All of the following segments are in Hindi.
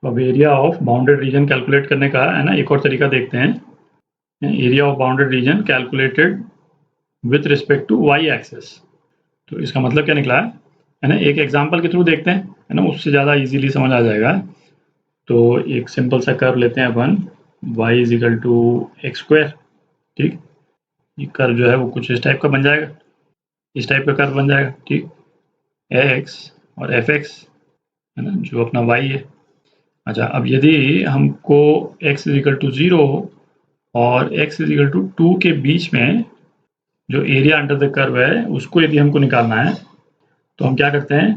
तो अब area of bounded region calculate करने का है ना एक और तरीका देखते हैं। Area of bounded region calculated with respect to y axis. तो इसका मतलब क्या निकला है ना, एक एग्जांपल के थ्रू देखते हैं, है ना, उससे ज़्यादा इजीली समझ आ जाएगा। तो एक सिंपल सा कर्व लेते हैं अपन, y is equal to x square. ठीक, ये कर्व जो है वो कुछ इस टाइप का बन जाएगा, इस टाइप का कर्व बन जाएगा। ठीक, x और एफ एक्स, है ना, जो अपना y है। अच्छा, अब यदि हमको x इज इक्वल टू 0 और x इज इक्वल टू 2 के बीच में जो एरिया अंडर द कर्व है उसको यदि हमको निकालना है, तो हम क्या करते हैं,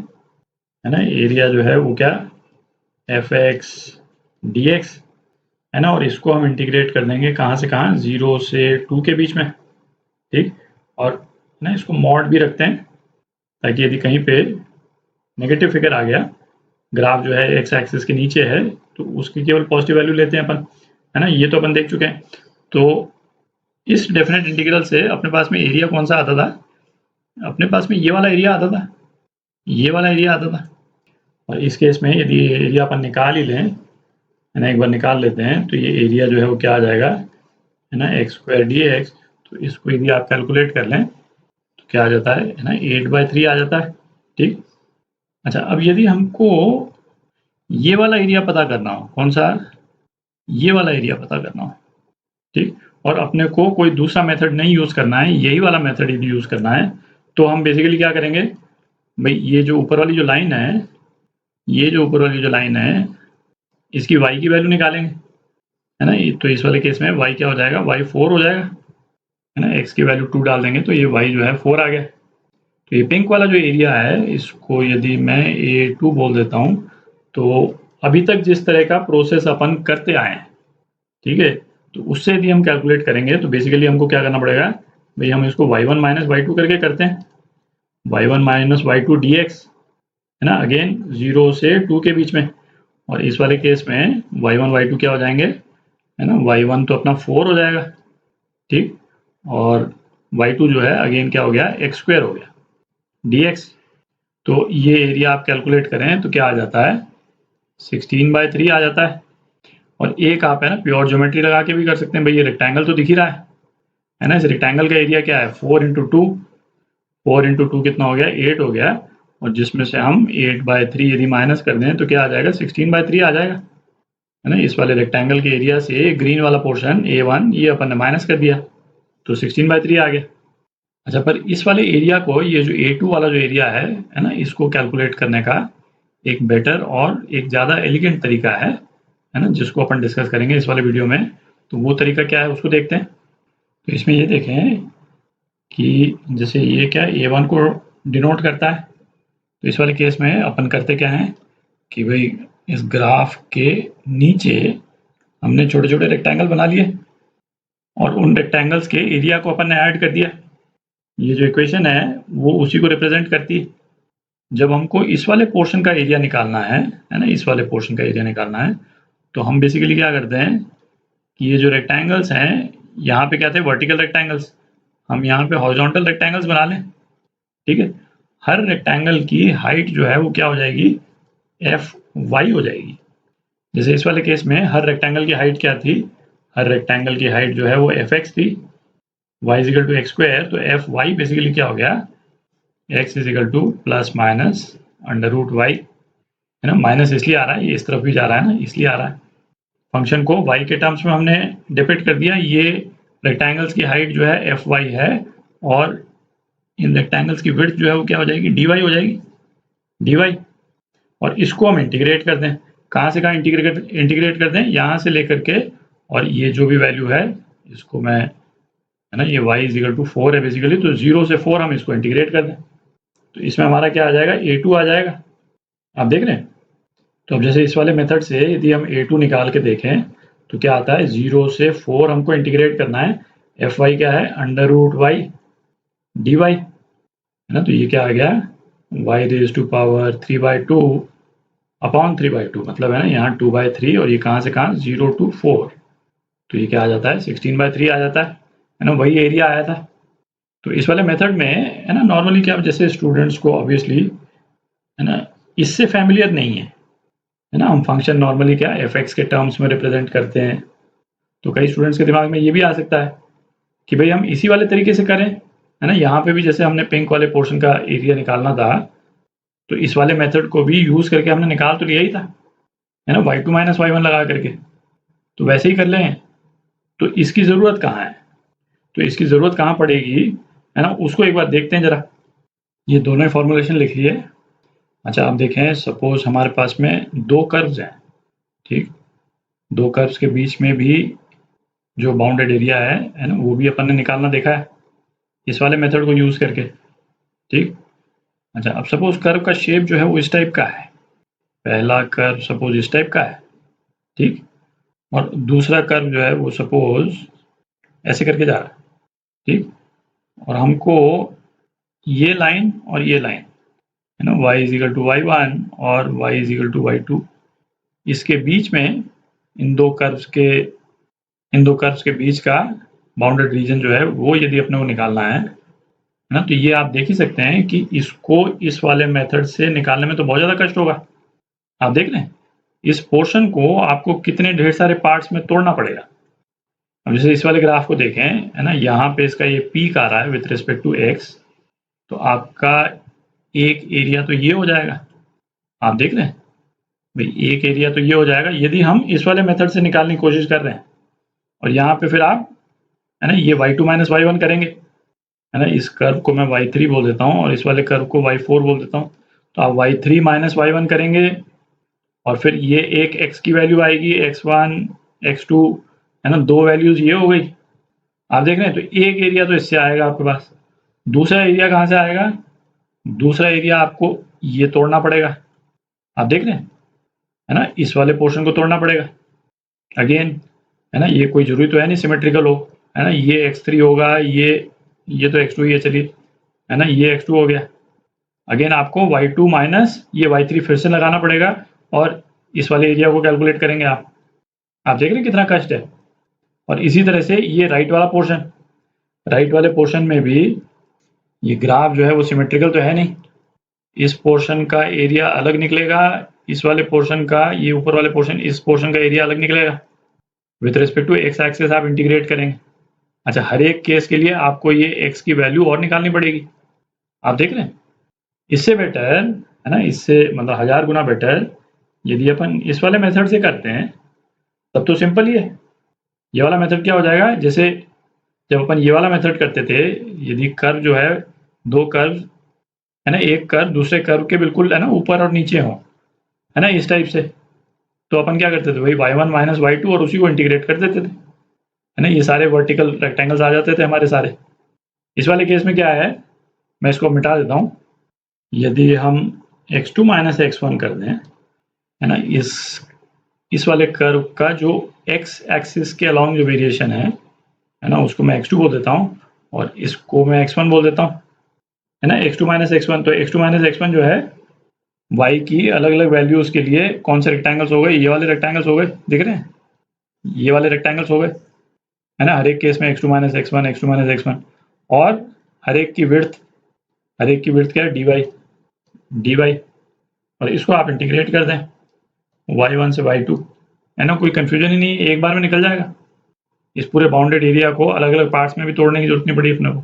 है ना, एरिया जो है वो क्या, एफ एक्स डी एक्स, है ना, और इसको हम इंटीग्रेट कर देंगे कहाँ से कहाँ, 0 से 2 के बीच में। ठीक, और ना इसको मॉड भी रखते हैं ताकि यदि कहीं पे नेगेटिव फिगर आ गया, ग्राफ जो है एक्स एक्सिस के नीचे है, तो उसकी केवल पॉजिटिव वैल्यू लेते हैं अपन, है ना, ये तो अपन देख चुके हैं। तो इस डेफिनेट इंटीग्रल से अपने पास में एरिया कौन सा आता था, अपने पास में ये वाला एरिया आता था, ये वाला एरिया आता था। और इस केस में यदि एरिया अपन निकाल ही लें, है ना, एक बार निकाल लेते हैं, तो ये एरिया जो है वो क्या आ जाएगा, है ना, एक्स स्क्वायर डी एक्स। तो इसको यदि आप कैलकुलेट कर लें तो क्या आ जाता है ना, 8/3 आ जाता है। ठीक, अच्छा, अब यदि हमको ये वाला एरिया पता करना हो, कौन सा, ये वाला एरिया पता करना हो, ठीक, और अपने को कोई दूसरा मेथड नहीं यूज़ करना है, यही वाला मेथड यदि यूज़ करना है, तो हम बेसिकली क्या करेंगे भाई, ये जो ऊपर वाली जो लाइन है, ये जो ऊपर वाली जो लाइन है, इसकी y की वैल्यू निकालेंगे, है ना। तो इस वाले केस में y क्या हो जाएगा, y 4 हो जाएगा, है ना, x की वैल्यू 2 डाल देंगे तो ये y जो है 4 आ गया। तो ये पिंक वाला जो एरिया है, इसको यदि मैं A2 बोल देता हूँ, तो अभी तक जिस तरह का प्रोसेस अपन करते आए हैं, ठीक है, तो उससे यदि हम कैलकुलेट करेंगे तो बेसिकली हमको क्या करना पड़ेगा भाई, हम इसको y1 माइनस y2 करके करते हैं, y1 माइनस y2 dx, है ना, अगेन 0 से 2 के बीच में। और इस वाले केस में y1 y2 क्या हो जाएंगे, है ना, y1 तो अपना 4 हो जाएगा, ठीक, और y2 जो है अगेन क्या हो गया, एक्स स्क्वायर हो गया dx। तो ये एरिया आप कैलकुलेट करें तो क्या आ जाता है, 16/3 आ जाता है। और एक आप है ना प्योर ज्योमेट्री लगा के भी कर सकते हैं भाई, ये रेक्टेंगल तो दिख ही रहा है ना, इस रेक्टेंगल का एरिया क्या है, 4 × 2, 4 × 2 कितना हो गया, 8 हो गया, और जिसमें से हम 8/3 यदि माइनस कर दें तो क्या आ जाएगा, 16/3 आ जाएगा, है ना। इस वाले रेक्टेंगल के एरिया से ग्रीन वाला पोर्शन A1 ये अपन ने माइनस कर दिया, तो 16/3 आ गया। अच्छा, पर इस वाले एरिया को, ये जो A2 वाला जो एरिया है ना, इसको कैलकुलेट करने का एक बेटर और एक ज़्यादा एलिगेंट तरीका है ना, जिसको अपन डिस्कस करेंगे इस वाले वीडियो में। तो वो तरीका क्या है उसको देखते हैं। तो इसमें ये देखें कि जैसे ये क्या A1 को डिनोट करता है, तो इस वाले केस में अपन करते क्या हैं कि भाई इस ग्राफ के नीचे हमने छोटे छोटे रेक्टेंगल बना लिए और उन रेक्टेंगल्स के एरिया को अपन ने ऐड कर दिया। ये जो इक्वेशन है वो उसी को रिप्रेजेंट करती है। जब हमको इस वाले पोर्शन का एरिया निकालना है ना, इस वाले पोर्शन का एरिया निकालना है, तो हम बेसिकली क्या करते हैं कि ये जो रेक्टेंगल्स हैं, यहाँ पे क्या थे, वर्टिकल रेक्टेंगल्स, हम यहाँ पे हॉरिजॉन्टल रेक्टेंगल्स बना लें। ठीक है, हर रेक्टेंगल की हाइट जो है वो क्या हो जाएगी, एफ वाई हो जाएगी। जैसे इस वाले केस में हर रेक्टेंगल की हाइट क्या थी, हर रेक्टेंगल की हाइट जो है वो एफ एक्स थी, y is equal to x square, तो एफ वाई बेसिकली क्या हो गया, x is equal to plus minus under root y, है ना, माइनस इसलिए आ रहा है, ये इस तरफ भी जा रहा है ना, इसलिए आ रहा है। फंक्शन को y के टर्म्स में हमने डिपिक्ट कर दिया, ये रेक्टेंगल्स की हाइट जो है एफ वाई है, और इन रेक्टेंगल्स की विड्थ जो है वो क्या हो जाएगी, डी वाई हो जाएगी, डी वाई। और इसको हम इंटीग्रेट कर दें, कहाँ से कहाँ इंटीग्रेट कर दें, यहाँ से लेकर के, और ये जो भी वैल्यू है इसको मैं, है ना, ये y इज इक्वल टू 4 है बेसिकली, तो 0 से 4 हम इसको इंटीग्रेट कर दें, तो इसमें हमारा क्या आ जाएगा, A2 आ जाएगा। आप देख रहे हैं। तो अब जैसे इस वाले मेथड से यदि हम A2 निकाल के देखें तो क्या आता है, 0 से 4 हमको इंटीग्रेट करना है, एफ वाई क्या है, under root y d y, है ना, तो ये क्या आ गया, y raise to power 3/2 upon 3/2, मतलब है ना यहाँ 2/3, और ये कहाँ से कहाँ, 0 to 4, तो ये क्या आ जाता है, 16/3 आ जाता है ना, वही एरिया आया था। तो इस वाले मेथड में है ना, नॉर्मली क्या, जैसे स्टूडेंट्स को ऑब्वियसली है ना इससे फैमिलियर नहीं है, है ना। हम फंक्शन नॉर्मली क्या एफ एक्स के टर्म्स में रिप्रेजेंट करते हैं। तो कई स्टूडेंट्स के दिमाग में ये भी आ सकता है कि भाई हम इसी वाले तरीके से करें, है ना। यहाँ पे भी जैसे हमने पिंक वाले पोर्शन का एरिया निकालना था, तो इस वाले मेथड को भी यूज करके हमने निकाल तो लिया ही था, है ना, y2 माइनस y1 लगा करके। तो वैसे ही कर लें। तो इसकी ज़रूरत कहाँ है? तो इसकी ज़रूरत कहाँ पड़ेगी, है ना, उसको एक बार देखते हैं ज़रा। ये दोनों ही फॉर्मुलेशन लिख लिए। अच्छा, अब देखें, सपोज हमारे पास में दो कर्व्स हैं, ठीक। दो कर्व्स के बीच में भी जो बाउंडेड एरिया है ना, वो भी अपन ने निकालना देखा है इस वाले मेथड को यूज करके, ठीक। अच्छा, अब सपोज कर्व का शेप जो है वो इस टाइप का है। पहला कर्व सपोज इस टाइप का है, ठीक। और दूसरा कर्व जो है वो सपोज ऐसे करके जा रहा है, ठीक। और हमको ये लाइन और ये लाइन, है ना, y is equal to y1 और y is equal to y2, इसके बीच में इन दो कर्व्स के बीच का बाउंडेड रीजन जो है वो यदि अपने को निकालना है ना, तो ये आप देख ही सकते हैं कि इसको इस वाले मेथड से निकालने में तो बहुत ज़्यादा कष्ट होगा। आप देख लें, इस पोर्शन को आपको कितने ढेर सारे पार्ट्स में तोड़ना पड़ेगा। अब जैसे इस वाले ग्राफ को देखें, है ना, यहाँ पे इसका ये पीक आ रहा है विथ रिस्पेक्ट टू एक्स, तो आपका एक एरिया तो ये हो जाएगा। आप देख रहे हैं भाई, एक एरिया तो ये हो जाएगा यदि हम इस वाले मेथड से निकालने की कोशिश कर रहे हैं। और यहाँ पे फिर आप, है ना, ये y2 माइनस y1 करेंगे, है ना। इस कर्व को मैं y3 बोल देता हूँ और इस वाले कर्व को y4 बोल देता हूँ। तो आप y3 माइनस y1 करेंगे और फिर ये एक x की वैल्यू आएगी, x1 x2, है ना, दो वैल्यूज ये हो गई। आप देख रहे हैं, तो एक एरिया तो इससे आएगा आपके पास। दूसरा एरिया कहाँ से आएगा? दूसरा एरिया आपको ये तोड़ना पड़ेगा। आप देख रहे हैं, है ना, इस वाले पोर्शन को तोड़ना पड़ेगा अगेन, है ना। ये कोई जरूरी तो है नहीं सिमेट्रिकल हो, है ना। ये x3 होगा, ये तो x2 ही है, चलिए, है ना, ये x2 हो गया। अगेन आपको y2 माइनस ये y3 फिर से लगाना पड़ेगा और इस वाले एरिया को कैलकुलेट करेंगे आप देख रहे हैं कितना कष्ट है। और इसी तरह से ये राइट वाले पोर्शन में भी ये ग्राफ जो है वो सिमेट्रिकल तो है नहीं। इस पोर्शन का एरिया अलग निकलेगा, इस वाले पोर्शन का, ये ऊपर वाले पोर्शन, इस पोर्शन का एरिया अलग निकलेगा। With respect to x axis आप इंटीग्रेट करेंगे। अच्छा, हर एक केस के लिए आपको ये एक्स की वैल्यू और निकालनी पड़ेगी। आप देख रहे हैं, इससे बेटर, है ना, इससे मतलब 1000 गुना बेटर यदि अपन इस वाले मेथड से करते हैं, तब तो सिंपल ही है। ये वाला मेथड क्या हो जाएगा, जैसे जब अपन ये वाला मेथड करते थे, यदि कर्व जो है, दो कर्व, है ना, एक कर्व दूसरे कर्व के बिल्कुल, है ना, ऊपर और नीचे हो, है ना, इस टाइप से, तो अपन क्या करते थे, वही y1 माइनस y2 और उसी को इंटीग्रेट कर देते थे, है ना। ये सारे वर्टिकल रेक्टेंगल्स आ जाते थे हमारे सारे। इस वाले केस में क्या है, मैं इसको मिटा देता हूँ। यदि हम x2 माइनस x1 कर दें, है ना, इस वाले कर्व का जो x एक्सिस के अलॉन्ग जो वेरिएशन है ना, उसको मैं x2 बोल देता हूँ और इसको मैं x1 बोल देता हूँ, है ना। x2 माइनस x1, तो x2 माइनस x1 जो है y की अलग अलग वैल्यूज के लिए कौन से रेक्टेंगल्स हो गए, ये वाले रेक्टेंगल्स हो गए, दिख रहे हैं, ये वाले रेक्टेंगल्स हो गए, है ना। हर एक केस में x2 minus x1, x2 minus x1, और हर एक की विड्थ क्या है, dy, और इसको आप इंटीग्रेट कर दें y1 से y2, है ना। कोई कंफ्यूजन ही नहीं, एक बार में निकल जाएगा। इस पूरे बाउंडेड एरिया को अलग अलग पार्ट्स में भी तोड़ने की जरूरत नहीं पड़ी अपने को।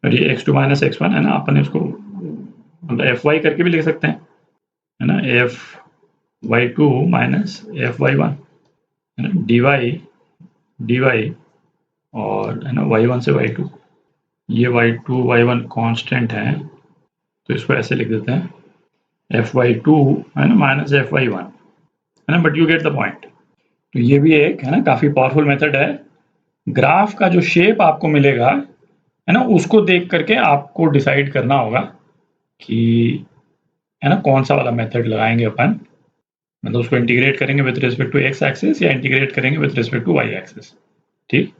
और ये x2 माइनस x1, है ना, अपन इसको मतलब fy करके भी लिख सकते हैं, है ना, fy2 माइनस fy1, है ना, dy और, है ना, y1 से y2, ये y2 y1 कांस्टेंट है, तो इसको ऐसे लिख देते हैं fy2, है ना, माइनस fy1, है ना। But you get the point. तो ये भी एक, है ना, काफी पावरफुल मेथड है। ग्राफ का जो शेप आपको मिलेगा, है ना, उसको देख करके आपको डिसाइड करना होगा कि, है ना, कौन सा वाला मेथड लगाएंगे अपन, मतलब उसको इंटीग्रेट करेंगे with respect to x axis या इंटीग्रेट करेंगे with respect to y axis, ठीक।